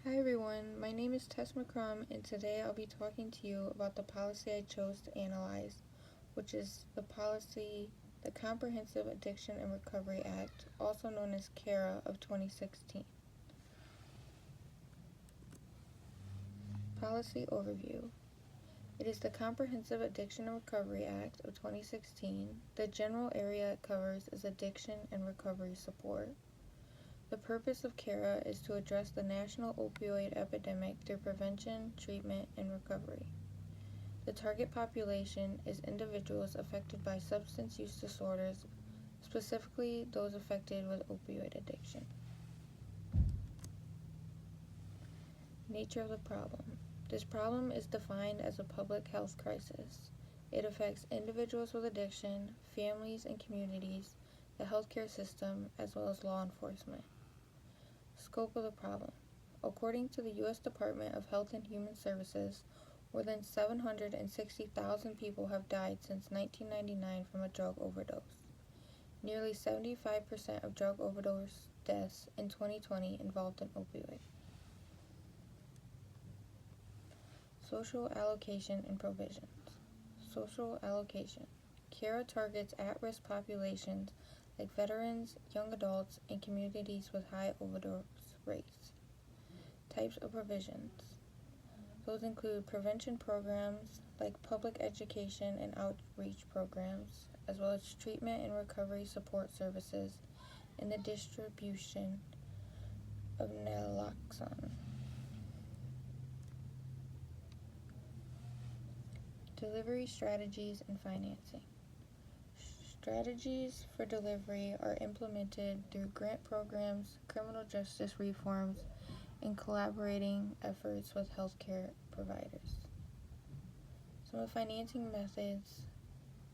Hi everyone, my name is Tess McCrum and today I'll be talking to you about the policy I chose to analyze, which is the Comprehensive Addiction and Recovery Act, also known as CARA of 2016. Policy Overview. It is the Comprehensive Addiction and Recovery Act of 2016. The general area it covers is addiction and recovery support. The purpose of CARA is to address the national opioid epidemic through prevention, treatment, and recovery. The target population is individuals affected by substance use disorders, specifically those affected with opioid addiction. Nature of the problem. This problem is defined as a public health crisis. It affects individuals with addiction, families and communities, the healthcare system, as well as law enforcement. Scope of the problem. According to the U.S. Department of Health and Human Services, more than 760,000 people have died since 1999 from a drug overdose. Nearly 75% of drug overdose deaths in 2020 involved an opioid. Social allocation and provisions. Social allocation. CARA targets at-risk populations like veterans, young adults, and communities with high overdose rates. Types of provisions. Those include prevention programs like public education and outreach programs, as well as treatment and recovery support services and the distribution of naloxone. Delivery strategies and financing. Strategies for delivery are implemented through grant programs, criminal justice reforms, and collaborating efforts with healthcare providers. Some of the financing methods.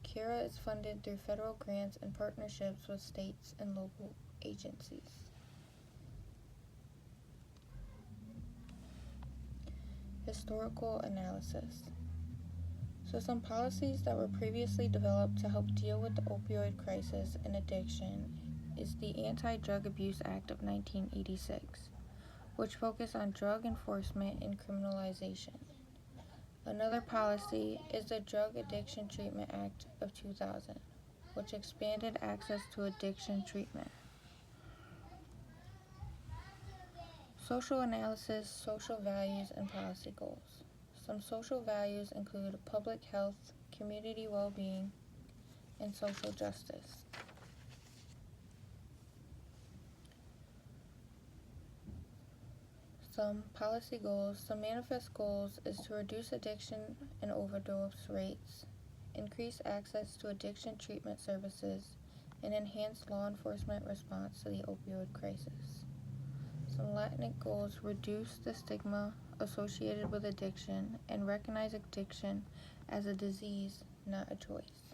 CARA is funded through federal grants and partnerships with states and local agencies. Historical analysis. So some policies that were previously developed to help deal with the opioid crisis and addiction is the Anti-Drug Abuse Act of 1986, which focused on drug enforcement and criminalization. Another policy is the Drug Addiction Treatment Act of 2000, which expanded access to addiction treatment. Social analysis, social values, and policy goals. Some social values include public health, community well-being, and social justice. Some policy goals. Some manifest goals is to reduce addiction and overdose rates, increase access to addiction treatment services, and enhance law enforcement response to the opioid crisis. Some Latin goals reduce the stigma associated with addiction and recognize addiction as a disease, not a choice.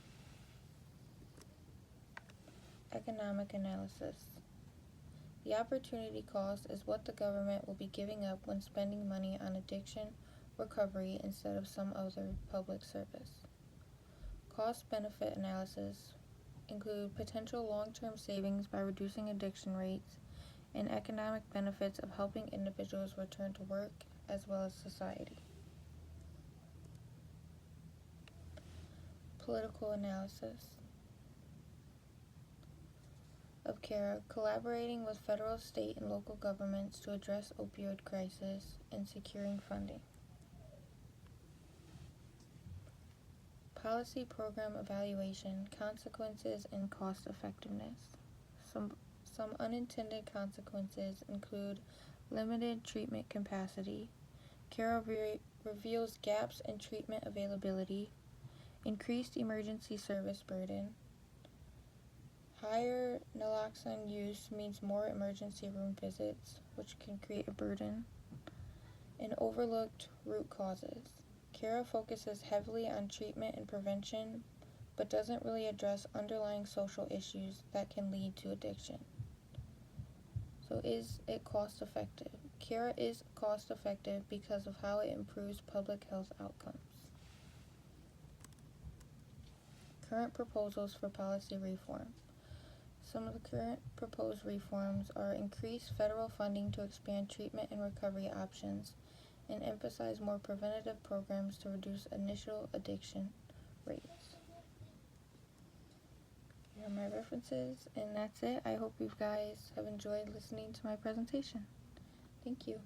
Economic analysis. The opportunity cost is what the government will be giving up when spending money on addiction recovery instead of some other public service. Cost-benefit analysis include potential long-term savings by reducing addiction rates and economic benefits of helping individuals return to work as well as society. Political analysis of CARA, collaborating with federal, state, and local governments to address opioid crisis and securing funding. Policy program evaluation, consequences, and cost effectiveness. Some unintended consequences include limited treatment capacity. CARA reveals gaps in treatment availability, increased emergency service burden. Higher naloxone use means more emergency room visits, which can create a burden, and overlooked root causes. CARA focuses heavily on treatment and prevention, but doesn't really address underlying social issues that can lead to addiction. So is it cost effective? CARA is cost effective because of how it improves public health outcomes. Current proposals for policy reform. Some of the current proposed reforms are increase federal funding to expand treatment and recovery options, and emphasize more preventative programs to reduce initial addiction rates. Here are my references, and that's it. I hope you guys have enjoyed listening to my presentation. Thank you.